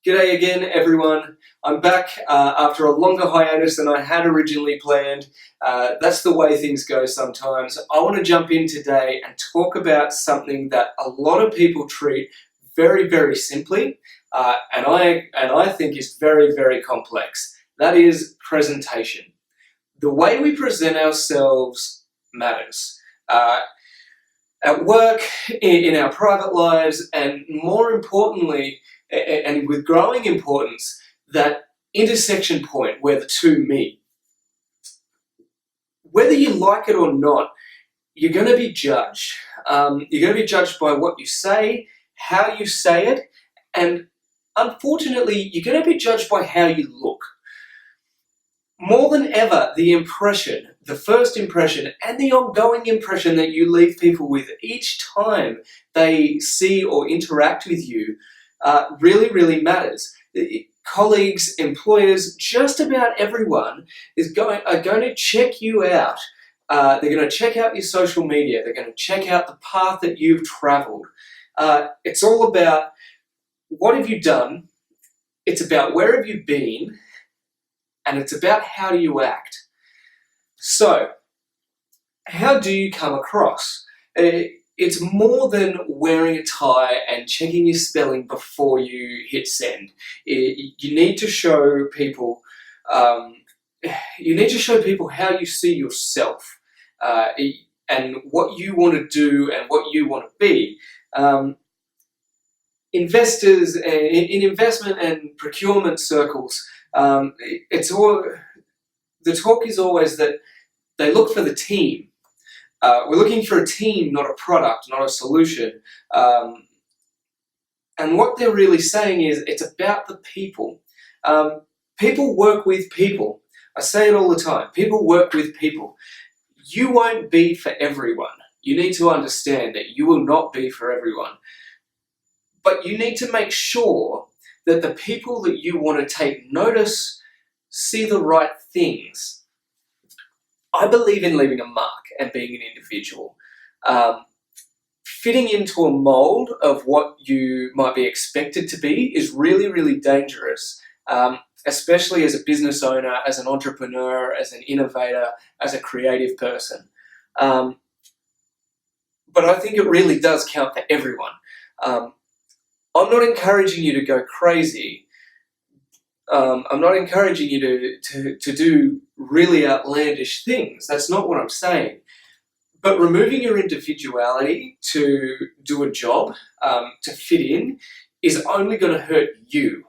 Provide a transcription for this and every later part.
G'day again, everyone. I'm back after a longer hiatus than I had originally planned. That's the way things go sometimes. I want to jump in today and talk about something that a lot of people treat very, very simply, and I think is very, very complex. That is presentation. The way we present ourselves matters. At work, in our private lives, and more importantly, and with growing importance, that intersection point where the two meet. Whether you like it or not, you're going to be judged. You're going to be judged by what you say, how you say it, and unfortunately, you're going to be judged by how you look. More than ever, the first impression, and the ongoing impression that you leave people with each time they see or interact with you really, really matters. Colleagues, employers, just about everyone are going to check you out. They're going to check out your social media. They're going to check out the path that you've traveled. It's all about what have you done. It's about where have you been. And it's about how do you act. So, how do you come across? It's more than wearing a tie and checking your spelling before you hit send. You need to show people. You need to show people how you see yourself, and what you want to do and what you want to be. Investors in investment and procurement circles. The talk is always that they look for the team. We're looking for a team, not a product, not a solution. And what they're really saying is it's about the people. People work with people. I say it all the time. People work with people. You won't be for everyone. You need to understand that you will not be for everyone. But you need to make sure that the people that you want to take notice see the right things. I believe in leaving a mark and being an individual. Fitting into a mold of what you might be expected to be is really, really dangerous, especially as a business owner, as an entrepreneur, as an innovator, as a creative person. But I think it really does count for everyone. I'm not encouraging you to go crazy. I'm not encouraging you to do really outlandish things. That's not what I'm saying. But removing your individuality to do a job, to fit in, is only going to hurt you.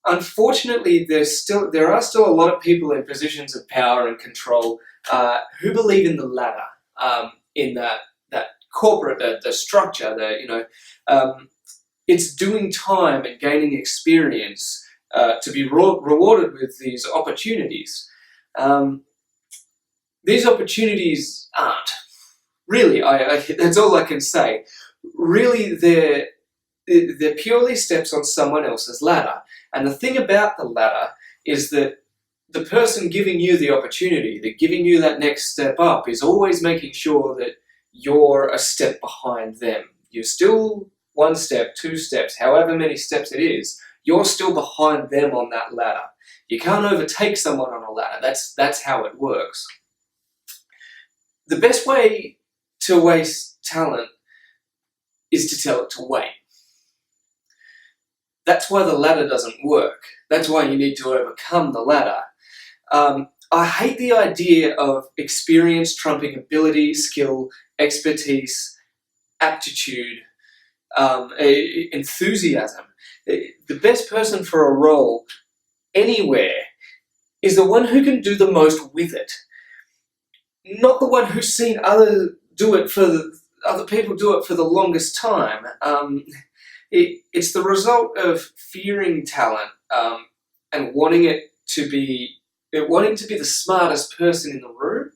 Unfortunately, there are still a lot of people in positions of power and control who believe in the ladder, in that corporate, the structure, it's doing time and gaining experience to be rewarded with these opportunities. These opportunities aren't. Really, that's all I can say. Really, they're purely steps on someone else's ladder. And the thing about the ladder is that the person giving you the opportunity, that giving you that next step up, is always making sure that you're a step behind them. You're still one step, two steps, however many steps it is, you're still behind them on that ladder. You can't overtake someone on a ladder. That's how it works. The best way to waste talent is to tell it to wait. That's why the ladder doesn't work. That's why you need to overcome the ladder. I hate the idea of experience trumping ability, skill, expertise, aptitude, enthusiasm. The best person for a role anywhere is the one who can do the most with it, not the one who's seen other people do it for the longest time. It's the result of fearing talent and wanting to be the smartest person in the room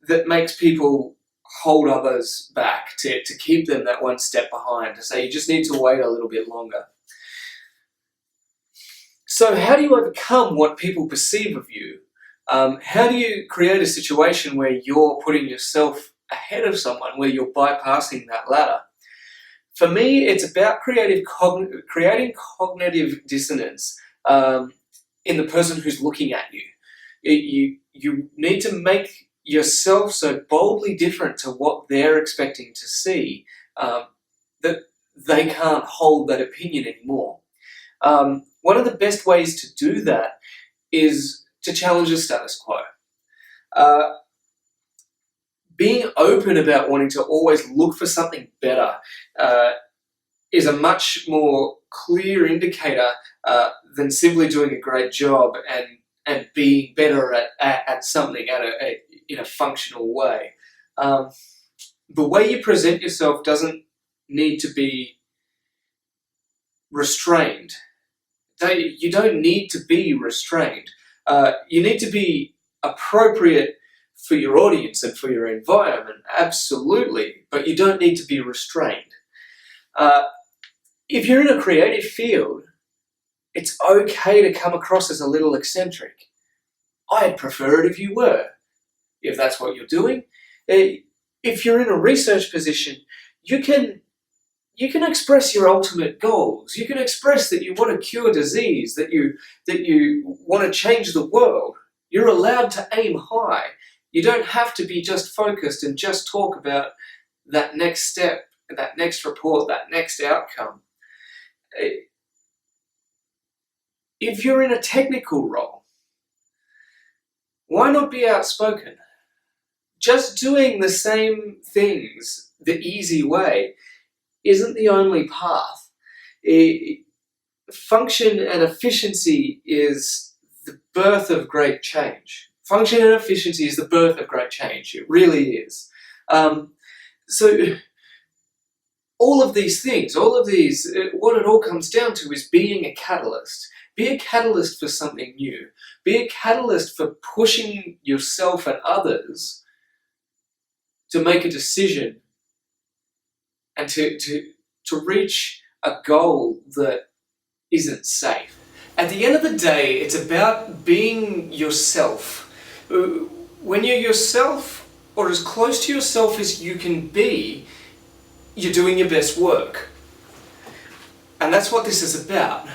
that makes people hold others back, to keep them that one step behind, to say you just need to wait a little bit longer. So how do you overcome what people perceive of you? How do you create a situation where you're putting yourself ahead of someone, where you're bypassing that ladder? For me, it's about creating cognitive dissonance in the person who's looking at you. You need to make yourself so boldly different to what they're expecting to see that they can't hold that opinion anymore. One of the best ways to do that is to challenge the status quo. Being open about wanting to always look for something better is a much more clear indicator than simply doing a great job and being better at something in a functional way. The way you present yourself doesn't need to be restrained. You don't need to be restrained. You need to be appropriate for your audience and for your environment, absolutely, but you don't need to be restrained. If you're in a creative field, it's okay to come across as a little eccentric. I'd prefer it if you were, if that's what you're doing. If you're in a research position, you can express your ultimate goals. You can express that you want to cure disease, that you want to change the world. You're allowed to aim high. You don't have to be just focused and just talk about that next step, that next report, that next outcome. If you're in a technical role, why not be outspoken? Just doing the same things the easy way isn't the only path. Function and efficiency is the birth of great change. Function and efficiency is the birth of great change. It really is. So all of these things, what it all comes down to is being a catalyst. Be a catalyst for something new. Be a catalyst for pushing yourself and others to make a decision and to reach a goal that isn't safe. At the end of the day, it's about being yourself. When you're yourself, or as close to yourself as you can be, you're doing your best work. And that's what this is about.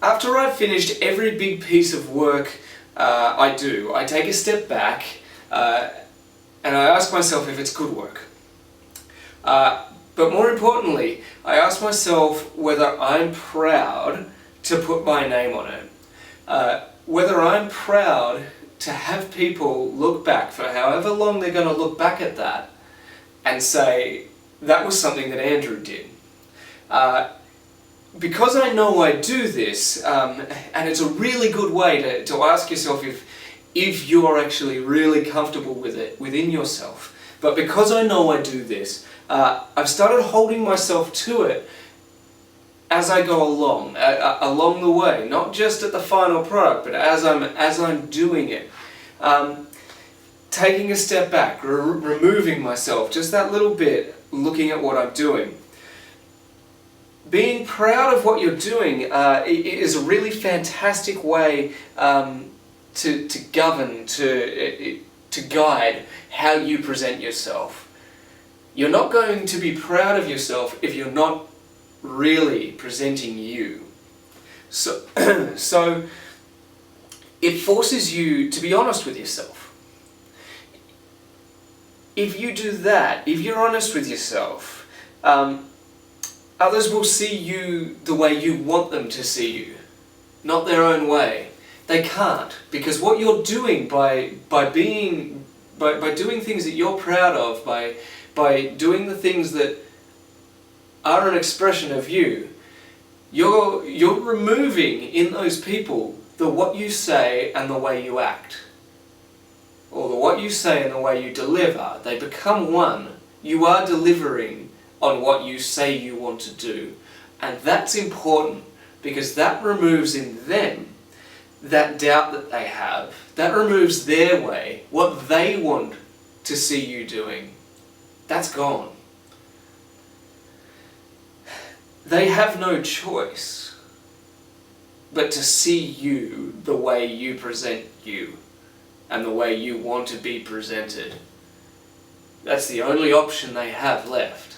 After I've finished every big piece of work I take a step back and I ask myself if it's good work. But more importantly, I ask myself whether I'm proud to put my name on it. Whether I'm proud to have people look back for however long they're going to look back at that and say, that was something that Andrew did. Because I know I do this, and it's a really good way to ask yourself if you're actually really comfortable with it within yourself. But because I know I do this, I've started holding myself to it as I go along the way, not just at the final product, but as I'm doing it. Taking a step back, removing myself just that little bit, looking at what I'm doing. Being proud of what you're doing is a really fantastic way to govern, to guide how you present yourself. You're not going to be proud of yourself if you're not really presenting you. So it forces you to be honest with yourself. If you do that, if you're honest with yourself, others will see you the way you want them to see you, not their own way. They can't, because what you're doing by doing things that you're proud of, by doing the things that are an expression of you, you're removing in those people the what you say and the way you act. Or the what you say and the way you deliver. They become one. You are delivering on what you say you want to do. And that's important because that removes in them that doubt that they have. That removes their way, what they want to see you doing. That's gone. They have no choice but to see you the way you present you and the way you want to be presented. That's the only option they have left.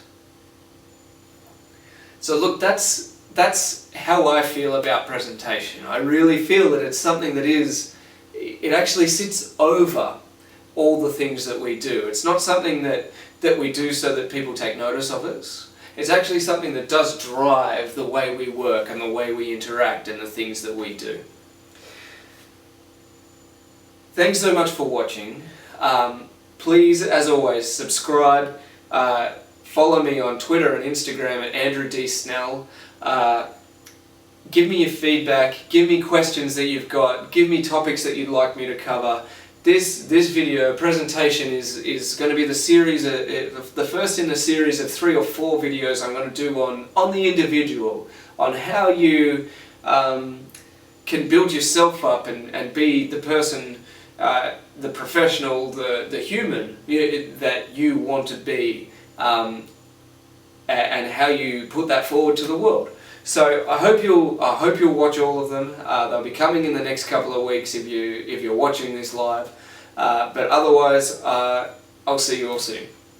So look, that's how I feel about presentation. I really feel that it's something that it actually sits over all the things that we do. It's not something that we do so that people take notice of us. It's actually something that does drive the way we work and the way we interact and the things that we do. Thanks so much for watching. Please, as always, subscribe. Follow me on Twitter and Instagram at Andrew D. Snell. Give me your feedback, give me questions that you've got, give me topics that you'd like me to cover. This video presentation is going to be the series, the first in the series of 3 or 4 videos I'm going to do on the individual, on how you can build yourself up and be the person, the professional, the human that you want to be, and how you put that forward to the world. So I hope you'll watch all of them. They'll be coming in the next couple of weeks if you're watching this live. But otherwise, I'll see you all soon.